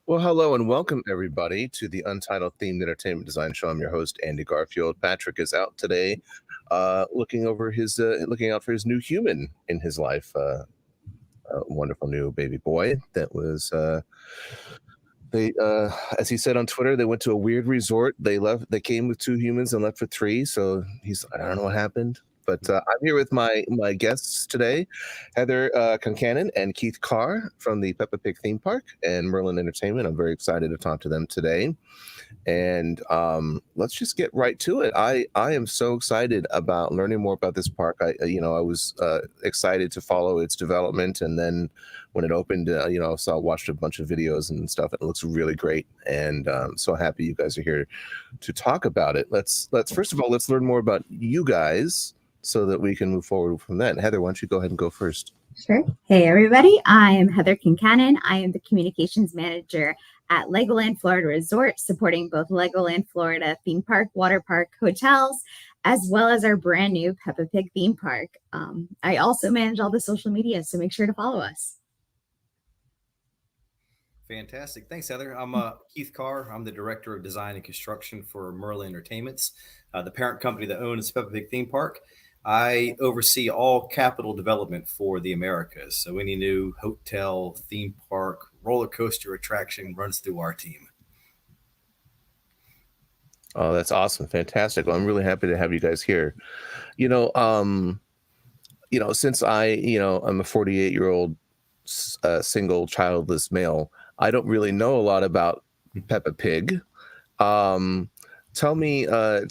Well, hello and welcome everybody to the Untitled Themed Entertainment Design Show. I'm your host, Andy Garfield. Patrick is out today, looking out for his new human in his life, a wonderful new baby boy that was. As he said on Twitter, they went to a weird resort. They came with two humans and left with three. So I don't know what happened. But I'm here with my guests today, Heather Concannon and Keith Carr from the Peppa Pig Theme Park and Merlin Entertainment. I'm very excited to talk to them today. And let's just get right to it. I am so excited about learning more about this park. I was excited to follow its development, and then when it opened, watched a bunch of videos and stuff. And it looks really great, and so happy you guys are here to talk about it. Let's first of all let's learn more about you guys so that we can move forward from that. Heather, why don't you go ahead and go first? Sure. Hey, everybody. I am Heather Concannon. I am the communications manager at Legoland Florida Resort, supporting both Legoland Florida theme park, water park, hotels, as well as our brand new Peppa Pig theme park. I also manage all the social media, so make sure to follow us. Fantastic. Thanks, Heather. I'm Keith Carr. I'm the Director of Design and Construction for Merlin Entertainments, the parent company that owns Peppa Pig Theme Park. I oversee all capital development for the Americas. So any new hotel, theme park, roller coaster attraction runs through our team. Oh, that's awesome. Fantastic. Well, I'm really happy to have you guys here. Since I'm a 48-year-old single childless male, I don't really know a lot about Peppa Pig. Tell me about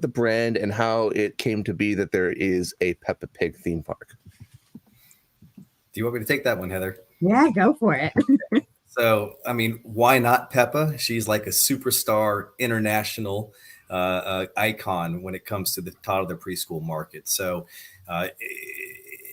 the brand and how it came to be that there is a Peppa Pig theme park. Do you want me to take that one, Heather? Yeah, go for it. So, why not Peppa? She's like a superstar international icon when it comes to the toddler preschool market. So,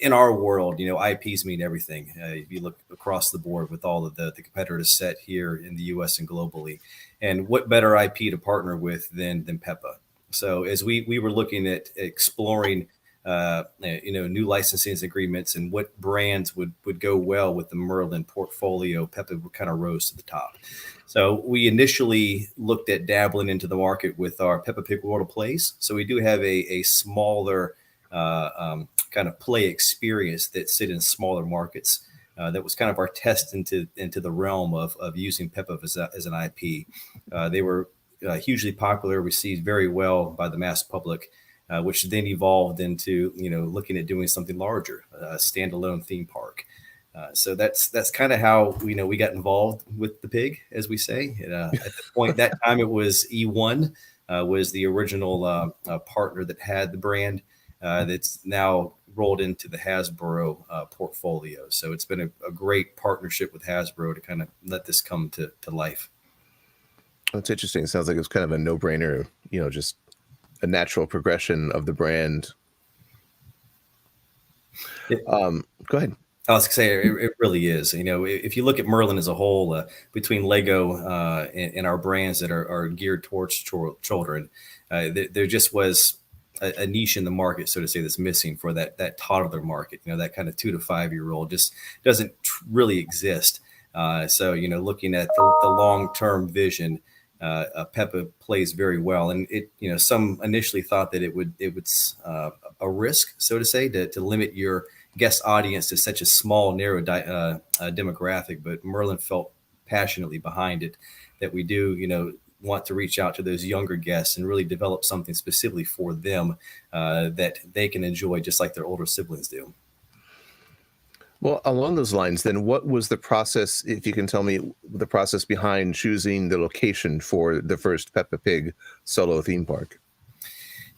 in our world, IPs mean everything. If you look across the board with all of the competitors set here in the U.S. and globally, and what better IP to partner with than Peppa? So as we were looking at exploring, new licensing agreements and what brands would go well with the Merlin portfolio, Peppa kind of rose to the top. So we initially looked at dabbling into the market with our Peppa Pig World of Plays. So we do have a smaller kind of play experience that sit in smaller markets. That was kind of our test into the realm of using Peppa as an IP. They were hugely popular, received very well by the mass public, which then evolved into looking at doing something larger, a standalone theme park. So that's kind of how we got involved with the pig, as we say. At the point that time, it was E1 was the original partner that had the brand. That's now rolled into the Hasbro portfolio. So it's been a great partnership with Hasbro to kind of let this come to life. That's interesting. It sounds like it was kind of a no-brainer, just a natural progression of the brand. Go ahead. I was going to say, it really is. If you look at Merlin as a whole, between Lego and our brands that are geared towards children, there just was a niche in the market, so to say, that's missing for that toddler market. That kind of 2 to 5 year old just doesn't really exist. So looking at the long-term vision, Peppa plays very well, and it some initially thought that it would a risk, so to say, to limit your guest audience to such a small, narrow demographic. But Merlin felt passionately behind it, that we do want to reach out to those younger guests and really develop something specifically for them that they can enjoy just like their older siblings do. Well, along those lines, then, what was the process, if you can tell me the process behind choosing the location for the first Peppa Pig solo theme park?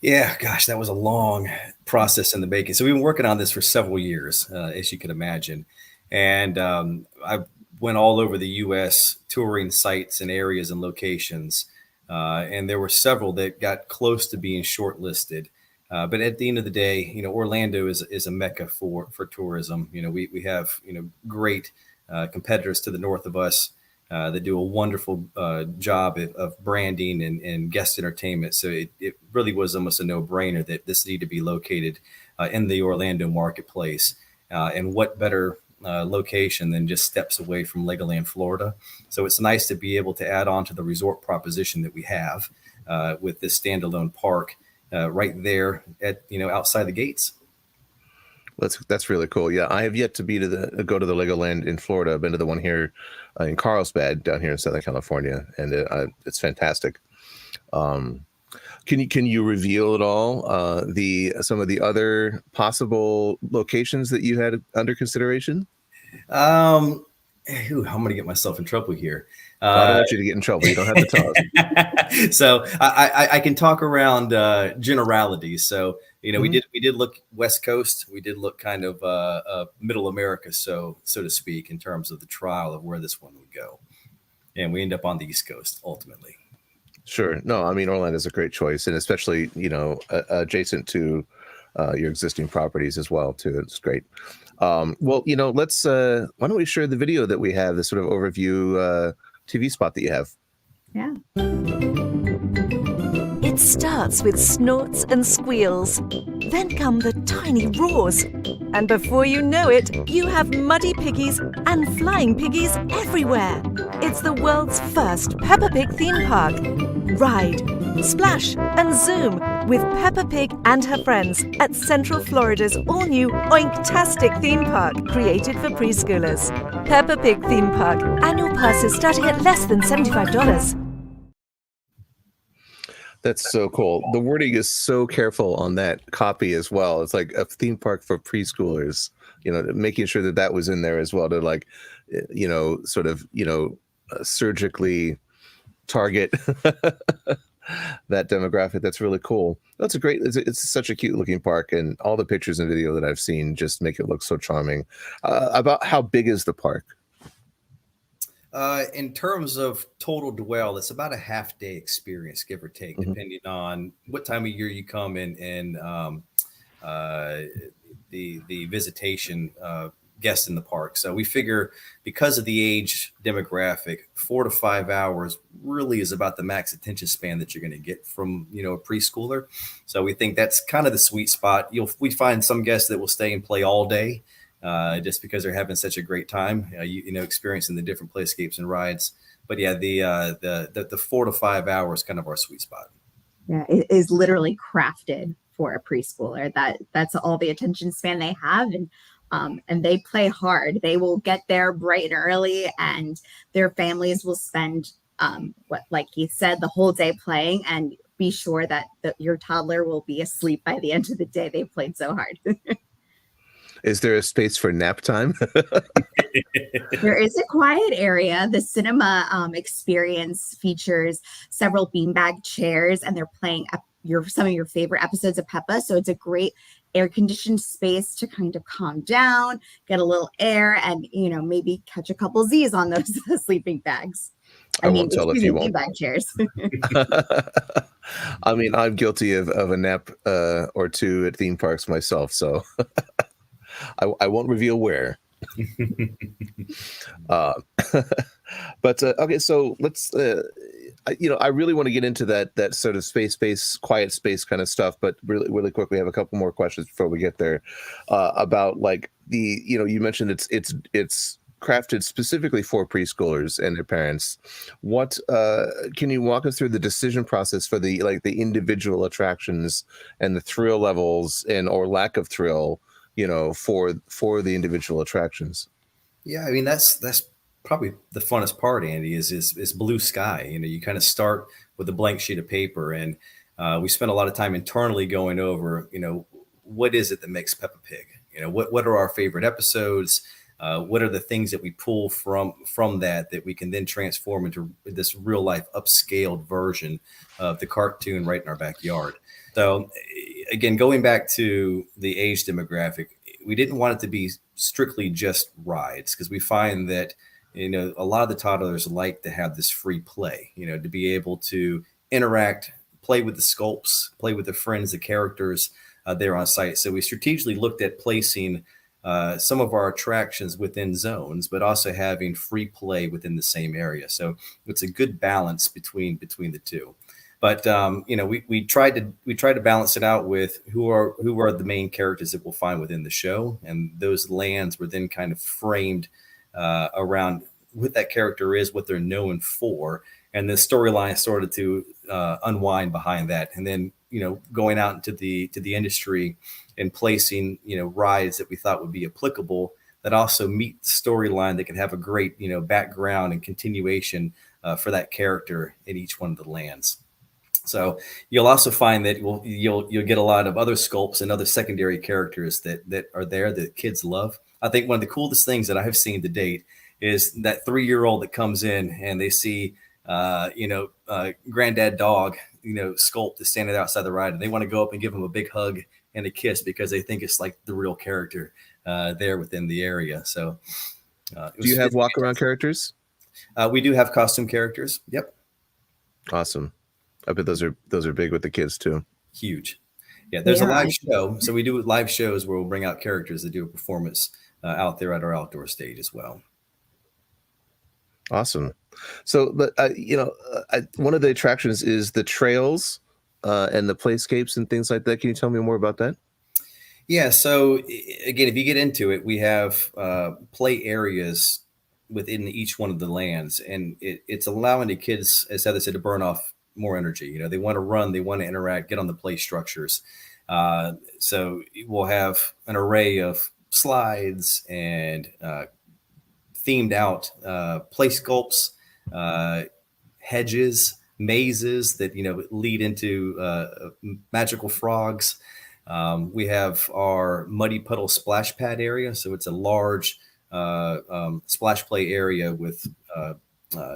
Yeah, gosh, that was a long process in the making. So we've been working on this for several years, as you can imagine. And I went all over the U.S. touring sites and areas and locations. And there were several that got close to being shortlisted. But at the end of the day, Orlando is a mecca for tourism. We have, great competitors to the north of us that do a wonderful job of branding and guest entertainment. So it really was almost a no-brainer that this needed to be located in the Orlando marketplace. And what better location than just steps away from Legoland, Florida. So it's nice to be able to add on to the resort proposition that we have with this standalone park right there at, outside the gates. That's really cool. Yeah, I have yet to go to the Legoland in Florida. I've been to the one here in Carlsbad down here in Southern California, and it's fantastic. Can you reveal at all some of the other possible locations that you had under consideration? I'm going to get myself in trouble here. I don't want you to get in trouble. You don't have to tell us. So I can talk around generalities. So, we did look West Coast. We did look kind of Middle America, so to speak, in terms of the trial of where this one would go. And we end up on the East Coast ultimately. Sure. No, I mean, Orlando is a great choice, and especially, adjacent to your existing properties as well, too. It's great. Well, let's, why don't we share the video that we have, this sort of overview TV spot that you have? Yeah. It starts with snorts and squeals. Then come the tiny roars. And before you know it, you have muddy piggies and flying piggies everywhere. It's the world's first Peppa Pig theme park. Ride, splash and zoom with Peppa Pig and her friends at Central Florida's all-new Oinktastic theme park, created for preschoolers. Peppa Pig Theme Park. Annual passes starting at less than $75. That's so cool. The wording is so careful on that copy as well. It's like a theme park for preschoolers, making sure that was in there as well to surgically target that demographic. That's really cool. That's it's such a cute looking park, and all the pictures and video that I've seen just make it look so charming. About how big is the park? In terms of total dwell, it's about a half-day experience, give or take, depending on what time of year you come in and the visitation guests in the park. So we figure because of the age demographic, 4 to 5 hours really is about the max attention span that you're going to get from, a preschooler. So we think that's kind of the sweet spot. We find some guests that will stay and play all day. Just because they're having such a great time, experiencing the different playscapes and rides. But yeah, the 4 to 5 hours kind of our sweet spot. Yeah, it is literally crafted for a preschooler. That's all the attention span they have, and they play hard. They will get there bright and early, and their families will spend like he said, the whole day playing, and be sure that your toddler will be asleep by the end of the day. They played so hard. Is there a space for nap time? There is a quiet area. The cinema experience features several beanbag chairs, and they're playing some of your favorite episodes of Peppa. So it's a great air-conditioned space to kind of calm down, get a little air, and maybe catch a couple Z's on those sleeping bags. I won't tell if you won't. Beanbag chairs. I mean, I'm guilty of a nap or two at theme parks myself, so I won't reveal where. But okay, so let's I really want to get into that sort of quiet space kind of stuff, but really quick, we have a couple more questions before we get there about like you mentioned it's crafted specifically for preschoolers and their parents. What can you walk us through the decision process for the individual attractions and the thrill levels or lack of thrill, for the individual attractions? Yeah, I mean that's probably the funnest part, Andy, is blue sky. You kind of start with a blank sheet of paper, and we spend a lot of time internally going over, what is it that makes Peppa Pig? What are our favorite episodes? What are the things that we pull from that we can then transform into this real life upscaled version of the cartoon right in our backyard? So again, going back to the age demographic, we didn't want it to be strictly just rides, because we find that, a lot of the toddlers like to have this free play, to be able to interact, play with the sculpts, play with the friends, the characters there on site. So we strategically looked at placing some of our attractions within zones, but also having free play within the same area. So it's a good balance between the two. But we tried to balance it out with who are the main characters that we'll find within the show, and those lands were then kind of framed around what that character is, what they're known for, and the storyline started to unwind behind that, and then going out into the industry and placing rides that we thought would be applicable that also meet the storyline that can have a great background and continuation for that character in each one of the lands. So you'll also find that you'll get a lot of other sculpts and other secondary characters that are there that kids love. I think one of the coolest things that I have seen to date is that 3-year-old that comes in and they see granddad dog sculpt is standing outside the ride, and they want to go up and give him a big hug and a kiss because they think it's like the real character there within the area. So do you have walk around characters? We do have costume characters. Yep. Awesome. I bet those are big with the kids too. Huge. Yeah, there's a live show. So we do live shows where we'll bring out characters that do a performance out there at our outdoor stage as well. Awesome. So, but one of the attractions is the trails and the playscapes and things like that. Can you tell me more about that? Yeah. So again, if you get into it, we have play areas within each one of the lands, and it's allowing the kids, as Heather said, to burn off more energy. They want to run, they want to interact, get on the play structures. So we'll have an array of slides and themed out play sculpts, hedges, mazes that lead into magical frogs. We have our muddy puddle splash pad area, so it's a large splash play area with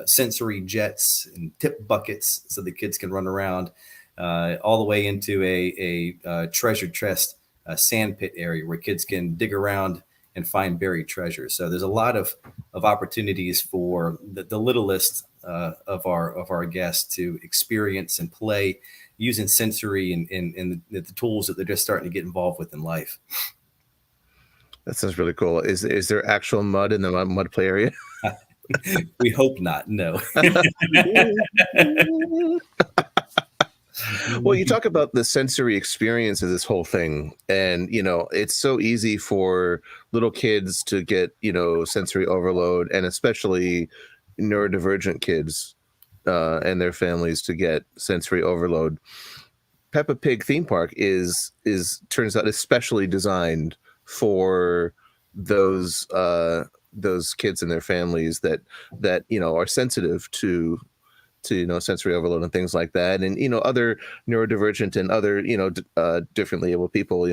sensory jets and tip buckets so the kids can run around, all the way into a treasure chest sand pit area where kids can dig around and find buried treasures. So there's a lot of opportunities for the littlest of our guests to experience and play using sensory and the tools that they're just starting to get involved with in life. That sounds really cool. Is there actual mud in the mud play area? We hope not. No. Well, you talk about the sensory experience of this whole thing, and it's so easy for little kids to get sensory overload, and especially neurodivergent kids and their families to get sensory overload. Peppa Pig Theme Park is turns out especially designed for those kids and their families that are sensitive to sensory overload and things like that, and other neurodivergent and other differently able people,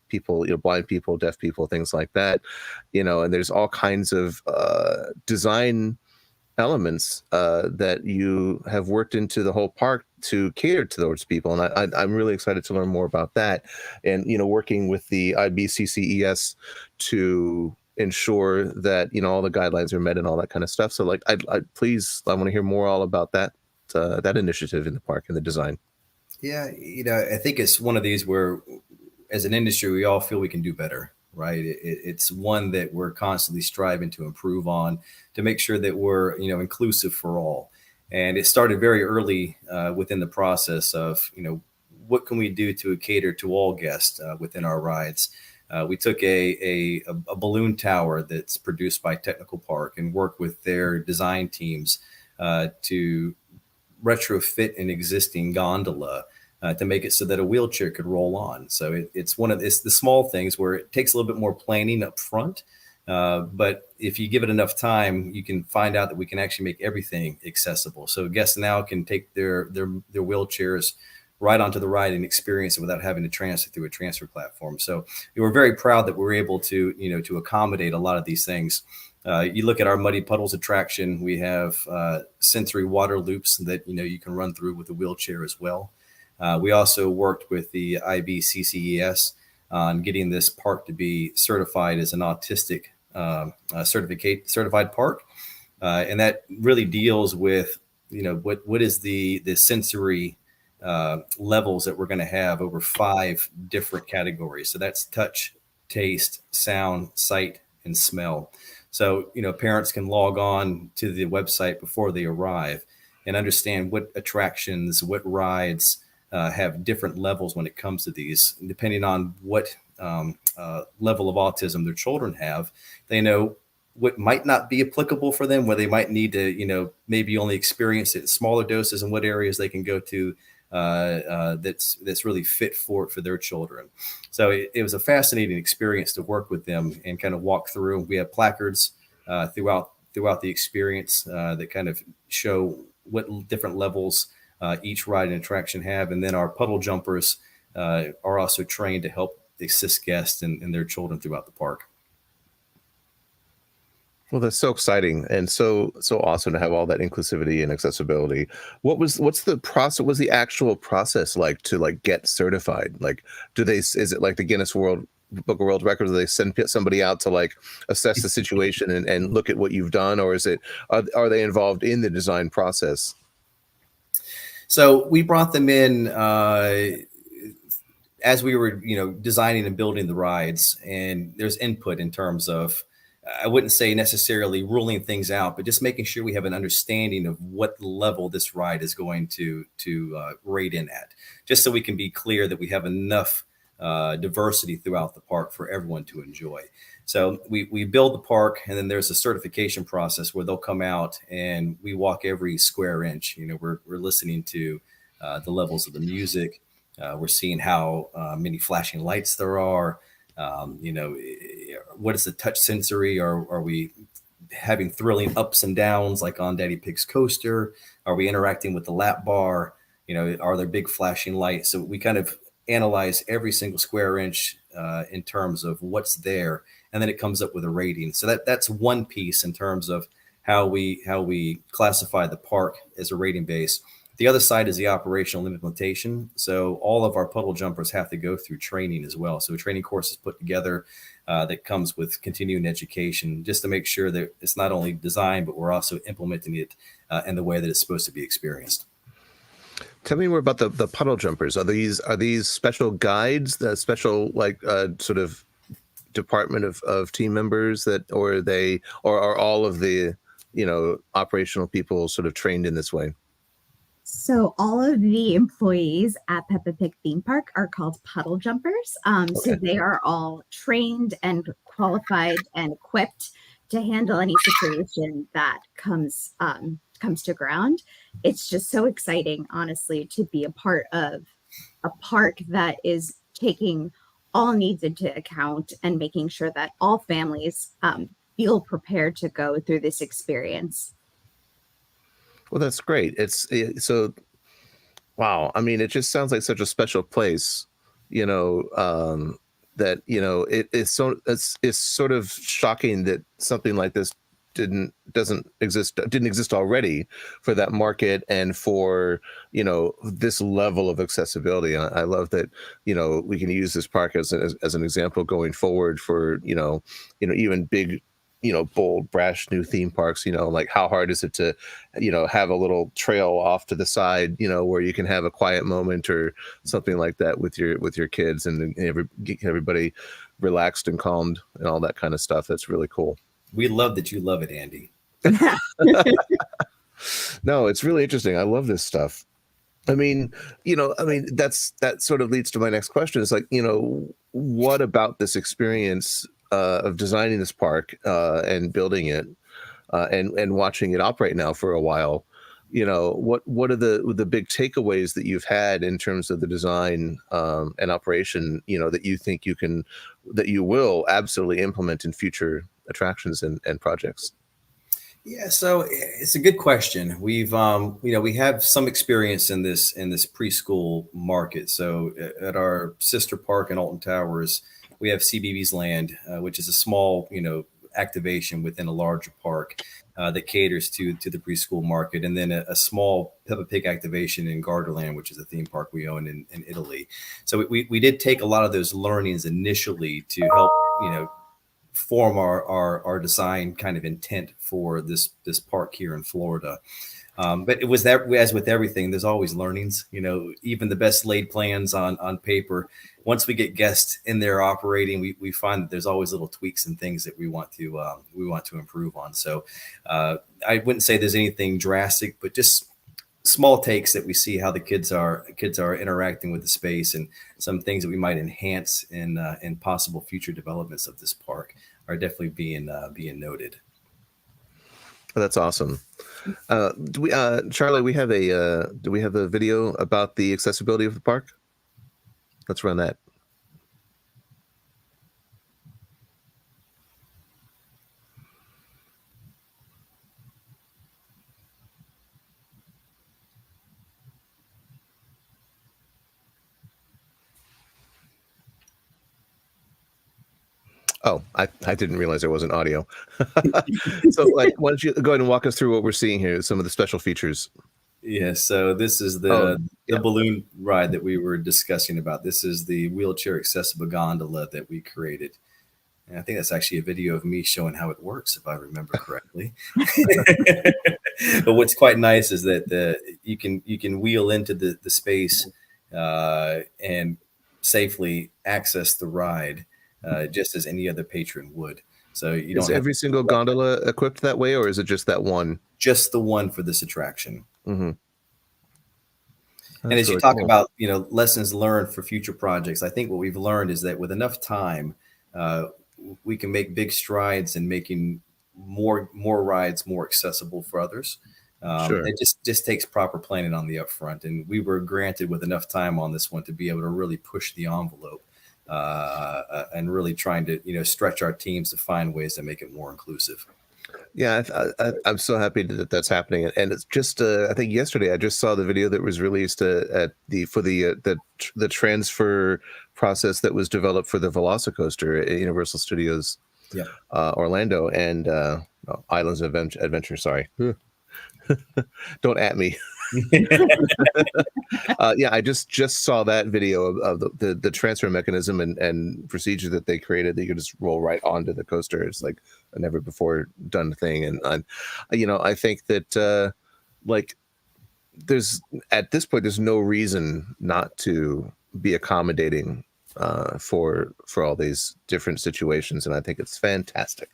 people, blind people, deaf people, things like that, and there's all kinds of design elements that you have worked into the whole park to cater to those people, and I'm really excited to learn more about that, and working with the IBCCES to ensure that all the guidelines are met and all that kind of stuff. So I want to hear more all about that initiative in the park and the design. Yeah, I think it's one of these where as an industry we all feel we can do better, right? It's one that we're constantly striving to improve on, to make sure that we're inclusive for all. And it started very early within the process of what can we do to cater to all guests within our rides. We took a balloon tower that's produced by Technical Park and worked with their design teams to retrofit an existing gondola to make it so that a wheelchair could roll on. So it's the small things where it takes a little bit more planning up front. But if you give it enough time, you can find out that we can actually make everything accessible. So guests now can take their wheelchairs right onto the ride and experience it without having to transfer through a transfer platform. So we were very proud that we were able to, to accommodate a lot of these things. You look at our Muddy Puddles attraction, we have sensory water loops that, you can run through with a wheelchair as well. We also worked with the IBCCES on getting this park to be certified as an autistic certified park. And that really deals with, what is the sensory levels that we're going to have over 5 different categories. So that's touch, taste, sound, sight, and smell. So, parents can log on to the website before they arrive and understand what attractions, what rides have different levels when it comes to these, depending on what level of autism their children have. They know what might not be applicable for them, where they might need to, maybe only experience it in smaller doses, and what areas they can go to that's really fit for their children. So it was a fascinating experience to work with them and kind of walk through. We have placards throughout the experience that kind of show what different levels each ride and attraction have. And then our puddle jumpers are also trained to help assist guests and their children throughout the park. Well, that's so exciting and so awesome to have all that inclusivity and accessibility. What's the process? What's the actual process like to get certified? Like, is it like the Guinness Book of World Records? Do they send somebody out to assess the situation and look at what you've done, or are they involved in the design process? So we brought them in as we were, designing and building the rides, and there's input in terms of, I wouldn't say necessarily ruling things out, but just making sure we have an understanding of what level this ride is going to rate in at, just so we can be clear that we have enough diversity throughout the park for everyone to enjoy. So we build the park, and then there's a certification process where they'll come out and we walk every square inch. We're listening to the levels of the music. We're seeing how many flashing lights there are. What is the touch sensory? Are we having thrilling ups and downs like on Daddy Pig's coaster? Are we interacting with the lap bar? Are there big flashing lights? So we kind of analyze every single square inch in terms of what's there, and then it comes up with a rating. So that's one piece in terms of how we classify the park as a rating base. The other side is the operational implementation. So all of our puddle jumpers have to go through training as well. So a training course is put together that comes with continuing education, just to make sure that it's not only designed, but we're also implementing it in the way that it's supposed to be experienced. Tell me more about the puddle jumpers. Are these special guides, the special sort of department of team members or are all of the operational people sort of trained in this way? So all of the employees at Peppa Pig Theme Park are called Puddle Jumpers. So they are all trained and qualified and equipped to handle any situation that comes to ground. It's just so exciting, honestly, to be a part of a park that is taking all needs into account and making sure that all families feel prepared to go through this experience. Well, that's great. So, wow. I mean, it just sounds like such a special place, that, it's sort of shocking that something like this didn't exist already for that market and for, this level of accessibility. And I love that, we can use this park as an example going forward for, even big, bold, brash new theme parks, like how hard is it to, have a little trail off to the side, where you can have a quiet moment or something like that with your kids and everybody relaxed and calmed and all that kind of stuff. That's really cool. We love that you love it, Andy. No, it's really interesting. I love this stuff. I mean, that sort of leads to my next question. It's what about this experience of designing this park and building it and watching it operate now for a while? What are the big takeaways that you've had in terms of the design and operation, that you think that you will absolutely implement in future attractions and projects? Yeah, so it's a good question. We've, we have some experience in this preschool market. So at our sister park in Alton Towers, we have CBeebies Land, which is a small, activation within a larger park that caters to the preschool market, and then a small Peppa Pig activation in Gardaland, which is a theme park we own in Italy. So we did take a lot of those learnings initially to help, form our design kind of intent for this park here in Florida. But it was that, as with everything, there's always learnings, even the best laid plans on paper. Once we get guests in there operating, we find that there's always little tweaks and things that we want to improve on. So I wouldn't say there's anything drastic, but just small takes that we see how the kids are interacting with the space, and some things that we might enhance in possible future developments of this park are definitely being noted. That's awesome. Charlie, do we have a video about the accessibility of the park? Let's run that. Oh, I didn't realize there wasn't audio. So, why don't you go ahead and walk us through what we're seeing here, some of the special features. Yeah, so this is the balloon ride that we were discussing about. This is the wheelchair accessible gondola that we created. And I think that's actually a video of me showing how it works, if I remember correctly. But what's quite nice is that you can wheel into the space and safely access the ride just as any other patron would. So you don't. Is every single gondola equipped that way, or is it just that one? Just the one for this attraction. Mm-hmm. And as you talk about, lessons learned for future projects, I think what we've learned is that with enough time, we can make big strides in making more rides more accessible for others. Sure. It just takes proper planning on the upfront, and we were granted with enough time on this one to be able to really push the envelope and really trying to stretch our teams to find ways to make it more inclusive. Yeah, I'm so happy that that's happening, and it's just I think yesterday I just saw the video that was released for the transfer process that was developed for the Velocicoaster at Universal Studios, Orlando, and Islands of Adventure. Sorry, don't at me. I just saw that video of the transfer mechanism and procedure that they created that you could just roll right onto the coaster. It's like a never before done thing, and I think that there's at this point there's no reason not to be accommodating for all these different situations, and I think it's fantastic.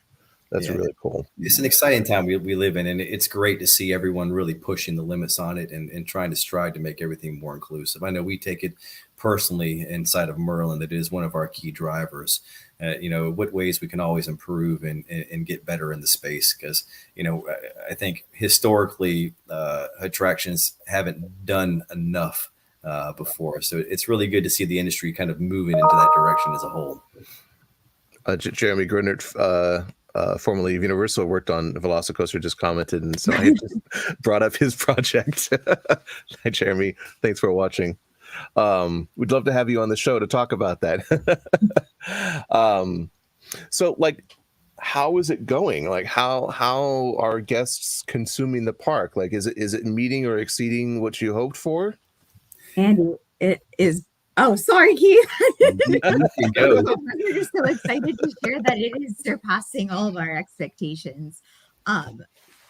That's really cool. It's an exciting time we live in, and it's great to see everyone really pushing the limits on it and trying to strive to make everything more inclusive. I know we take it personally inside of Merlin that it is one of our key drivers. What ways we can always improve and get better in the space, because I think historically attractions haven't done enough before. So it's really good to see the industry kind of moving into that direction as a whole. Jeremy Grenner, formerly of Universal, worked on Velocicoaster, just commented, and so I just brought up his project. Hi, Jeremy. Thanks for watching. We'd love to have you on the show to talk about that. So, how is it going? How are guests consuming the park? Is it meeting or exceeding what you hoped for? Andy, it is. Oh, sorry, Keith. Go. We're just so excited to share that it is surpassing all of our expectations.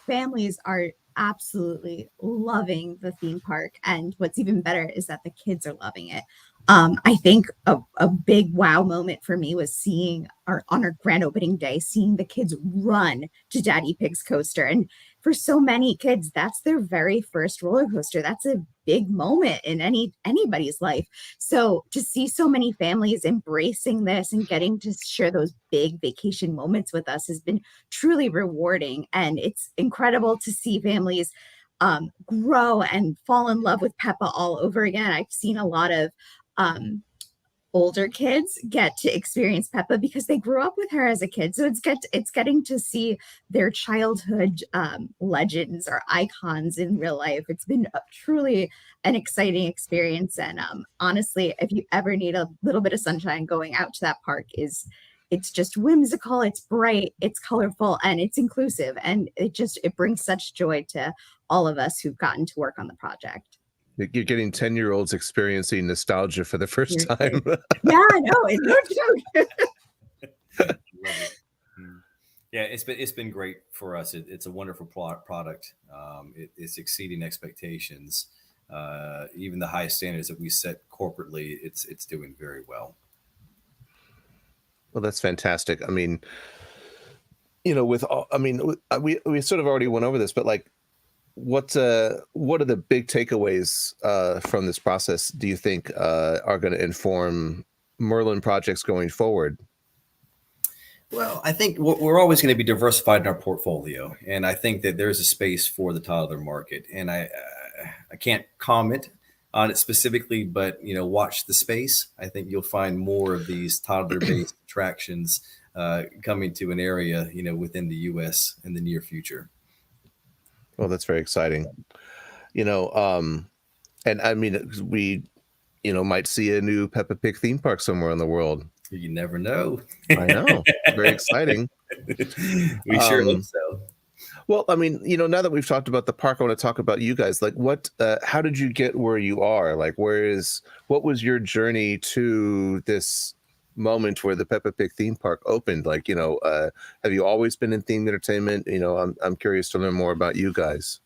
Families are absolutely loving the theme park, and what's even better is that the kids are loving it. I think a big wow moment for me was seeing on our grand opening day, seeing the kids run to Daddy Pig's coaster. And for so many kids, that's their very first roller coaster. That's a big moment in anybody's life. So to see so many families embracing this and getting to share those big vacation moments with us has been truly rewarding. And it's incredible to see families grow and fall in love with Peppa all over again. I've seen a lot of older kids get to experience Peppa because they grew up with her as a kid. So it's getting to see their childhood legends or icons in real life. It's been truly an exciting experience. And honestly, if you ever need a little bit of sunshine, going out to that park it's just whimsical, it's bright, it's colorful, and it's inclusive. And it brings such joy to all of us who've gotten to work on the project. You're getting 10-year-olds experiencing nostalgia for the first time. Yeah, I know. It's no joke. Yeah, it's been great for us. It's a wonderful product. It's exceeding expectations. Even the high standards that we set corporately, it's doing very well. Well, that's fantastic. I mean, we sort of already went over this, but what are the big takeaways from this process do you think are going to inform Merlin projects going forward? Well, I think we're always going to be diversified in our portfolio, and I think that there's a space for the toddler market. And I can't comment on it specifically, but watch the space. I think you'll find more of these toddler-based attractions coming to an area within the U.S. in the near future. Well, that's very exciting. And I mean, we might see a new Peppa Pig theme park somewhere in the world. You never know. I know. Very exciting. We sure hope so. Well, I mean, now that we've talked about the park, I want to talk about you guys. Like, how did you get where you are? Like, what was your journey to this moment where the Peppa Pig theme park opened? Like, have you always been in themed entertainment? I'm curious to learn more about you guys.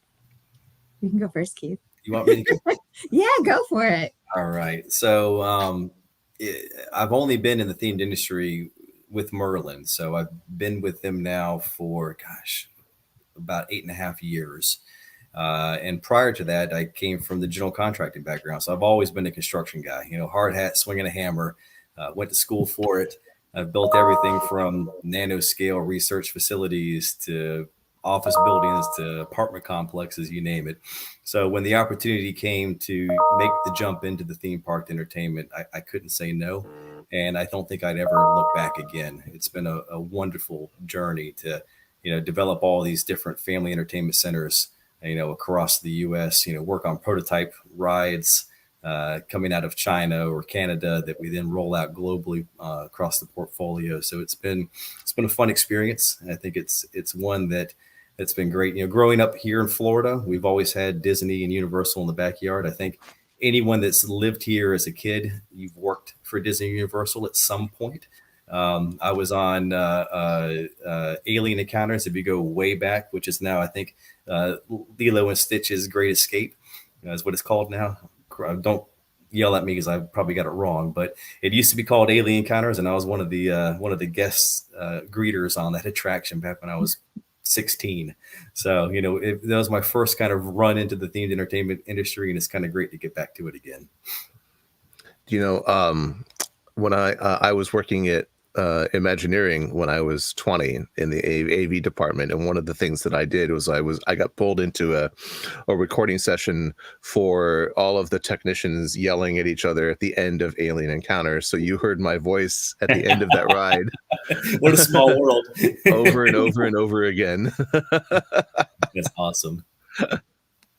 You can go first, Keith. You want me to? Yeah, go for it. All right. So, I've only been in the themed industry with Merlin. So I've been with them now for, about 8.5 years. And prior to that, I came from the general contracting background. So I've always been a construction guy, hard hat, swinging a hammer, went to school for it. I've built everything from nanoscale research facilities to office buildings to apartment complexes, you name it. So when the opportunity came to make the jump into the theme park entertainment, I couldn't say no. And I don't think I'd ever look back again. It's been a wonderful journey to, develop all these different family entertainment centers, across the U.S., work on prototype rides coming out of China or Canada that we then roll out globally across the portfolio. So it's been a fun experience. And I think it's one that's been great. Growing up here in Florida, we've always had Disney and Universal in the backyard. I think anyone that's lived here as a kid, you've worked for Disney and Universal at some point. I was on Alien Encounters, if you go way back, which is now, I think, Lilo and Stitch's Great Escape is what it's called now. Don't yell at me because I probably got it wrong, but it used to be called Alien Encounters, and I was one of the guest greeters on that attraction back when I was 16. So, that was my first kind of run into the themed entertainment industry, and it's kind of great to get back to it again. When I was working at Imagineering when I was 20 in the AV department, and one of the things that I did was I got pulled into a recording session for all of the technicians yelling at each other at the end of Alien Encounters. So you heard my voice at the end of that ride. What a small world. Over and over and over again. That's awesome.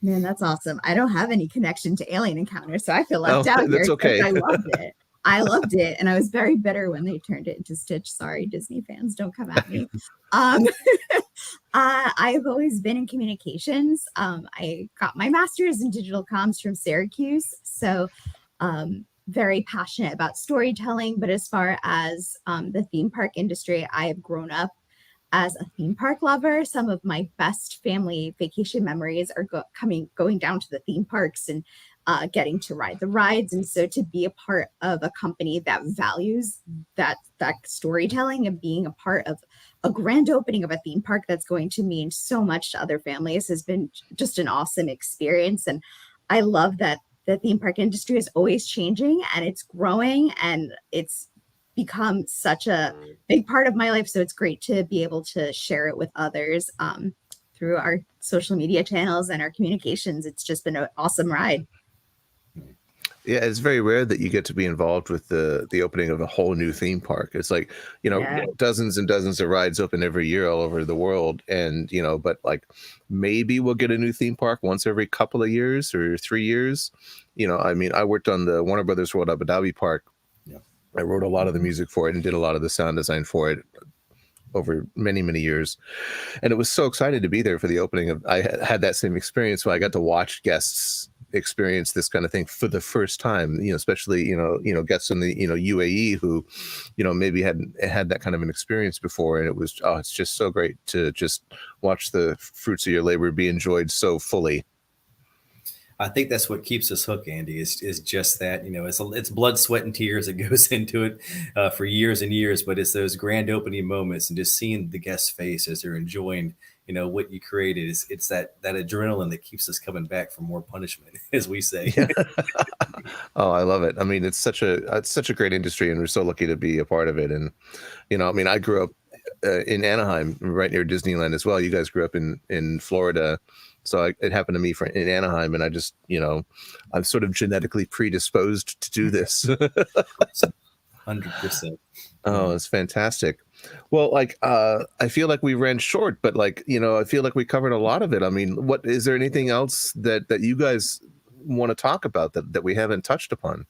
Man, that's awesome. I don't have any connection to Alien Encounters, so I feel left out here. That's okay. I loved it. I loved it, and I was very bitter when they turned it into Stitch. Sorry, Disney fans, don't come at me. I've always been in communications. I got my master's in digital comms from Syracuse, so very passionate about storytelling. But as far as the theme park industry, I have grown up as a theme park lover. Some of my best family vacation memories are going down to the theme parks and getting to ride the rides. And so to be a part of a company that values that storytelling and being a part of a grand opening of a theme park that's going to mean so much to other families has been just an awesome experience. And I love that the theme park industry is always changing and it's growing, and it's become such a big part of my life. So it's great to be able to share it with others through our social media channels and our communications. It's just been an awesome ride. Yeah, it's very rare that you get to be involved with the opening of a whole new theme park. It's like, dozens and dozens of rides open every year all over the world. And, but like maybe we'll get a new theme park once every couple of years or 3 years. I mean, I worked on the Warner Brothers World Abu Dhabi Park. Yeah. I wrote a lot of the music for it and did a lot of the sound design for it over many, many years. And it was so excited to be there for the opening of, I had that same experience where I got to watch guests experience this kind of thing for the first time, especially, guests in the, UAE who, maybe hadn't had that kind of an experience before. And it was, it's just so great to just watch the fruits of your labor be enjoyed so fully. I think that's what keeps us hooked, Andy, is just that, it's blood, sweat, and tears that goes into it for years and years, but it's those grand opening moments and just seeing the guest's face as they're enjoying, what you created. It's that adrenaline that keeps us coming back for more punishment, as we say. Yeah. Oh, I love it. I mean, it's such a great industry, and we're so lucky to be a part of it. And I mean, I grew up in Anaheim, right near Disneyland as well. You guys grew up in Florida, so it happened to me in Anaheim, and I just I'm sort of genetically predisposed to do this. 100%. Oh, it's fantastic. Well, I feel like we ran short, but I feel like we covered a lot of it. I mean, what is there anything else that you guys want to talk about that we haven't touched upon?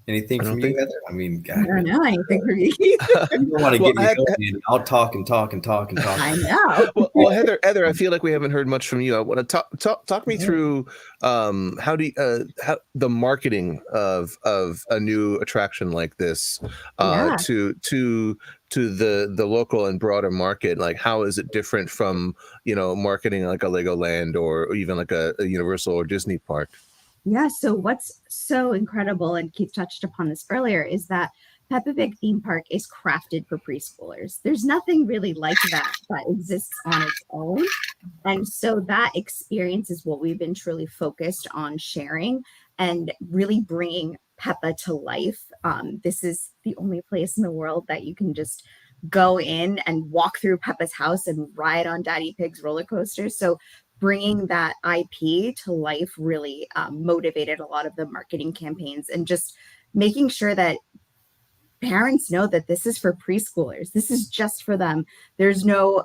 Anything from you, Heather? I mean, God, I don't know anything from you. you don't want to get me going. I'll talk and talk and talk and talk. I know. Well, Heather, I feel like we haven't heard much from you. I want to talk me through how the marketing of a new attraction like this to the local and broader market. Like, how is it different from marketing like a Legoland or even like a Universal or Disney park? Yeah, so what's so incredible, and Keith touched upon this earlier, is that Peppa Pig Theme Park is crafted for preschoolers. There's nothing really like that exists on its own. And so that experience is what we've been truly focused on sharing and really bringing Peppa to life. This is the only place in the world that you can just go in and walk through Peppa's house and ride on Daddy Pig's roller coaster. So bringing that IP to life really motivated a lot of the marketing campaigns, and just making sure that parents know that this is for preschoolers. This is just for them. There's no,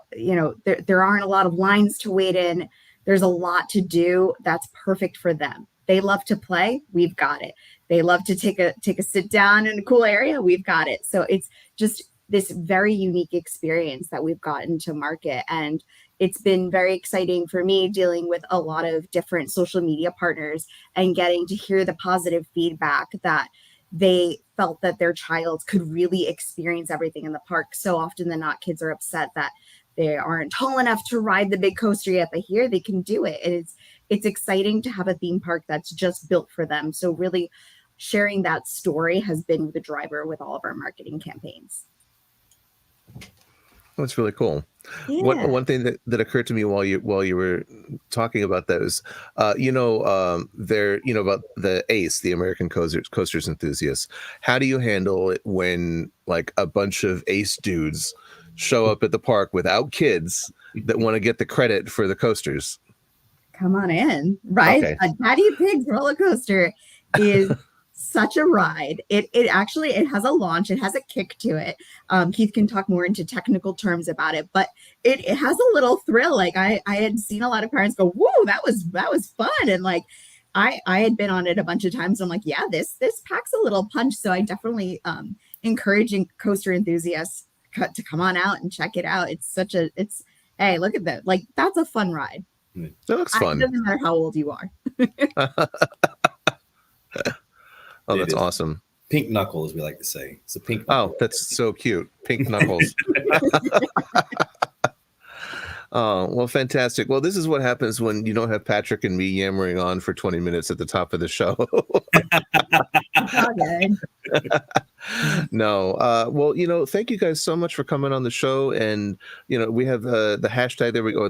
there aren't a lot of lines to wait in. There's a lot to do that's perfect for them. They love to play. We've got it. They love to take a sit down in a cool area. We've got it. So it's just this very unique experience that we've gotten to market. And it's been very exciting for me dealing with a lot of different social media partners and getting to hear the positive feedback that they felt that their child could really experience everything in the park. So often than not, kids are upset that they aren't tall enough to ride the big coaster yet, but here they can do it. And it's exciting to have a theme park that's just built for them. So really sharing that story has been the driver with all of our marketing campaigns. That's really cool. Yeah. One thing that occurred to me while you were talking about that is, about the ACE, the American Coasters Enthusiasts. How do you handle it when like a bunch of ACE dudes show up at the park without kids that want to get the credit for the coasters? Come on in, right? Okay. A Daddy Pig's roller coaster is such a ride. It has a launch. It has a kick to it. Keith can talk more into technical terms about it, but it has a little thrill. Like I had seen a lot of parents go, "Whoa, that was fun!" And like I had been on it a bunch of times. I'm like, yeah, this packs a little punch. So I definitely encouraging coaster enthusiasts to come on out and check it out. Hey, look at that! Like that's a fun ride. That looks fun. It doesn't matter how old you are. Oh, that's awesome. Pink knuckle, as we like to say. It's a pink knuckle. Oh, that's so cute. Pink knuckles. Oh, well, fantastic. Well, this is what happens when you don't have Patrick and me yammering on for 20 minutes at the top of the show. No. Well, thank you guys so much for coming on the show. And, we have the hashtag, there we go,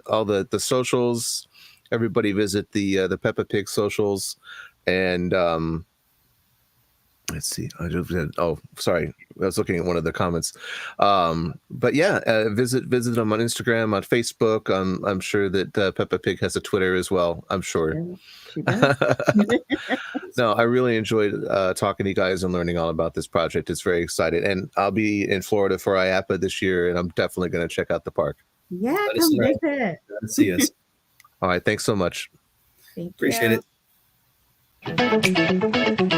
all the socials. Everybody visit the Peppa Pig socials. And let's see. Sorry. I was looking at one of the comments. But yeah, visit them on Instagram, on Facebook. I'm sure that Peppa Pig has a Twitter as well. I'm sure. No, I really enjoyed talking to you guys and learning all about this project. It's very exciting. And I'll be in Florida for IAPA this year, and I'm definitely going to check out the park. Yeah, come visit. See us. All right. Thanks so much. Thank Appreciate you. it.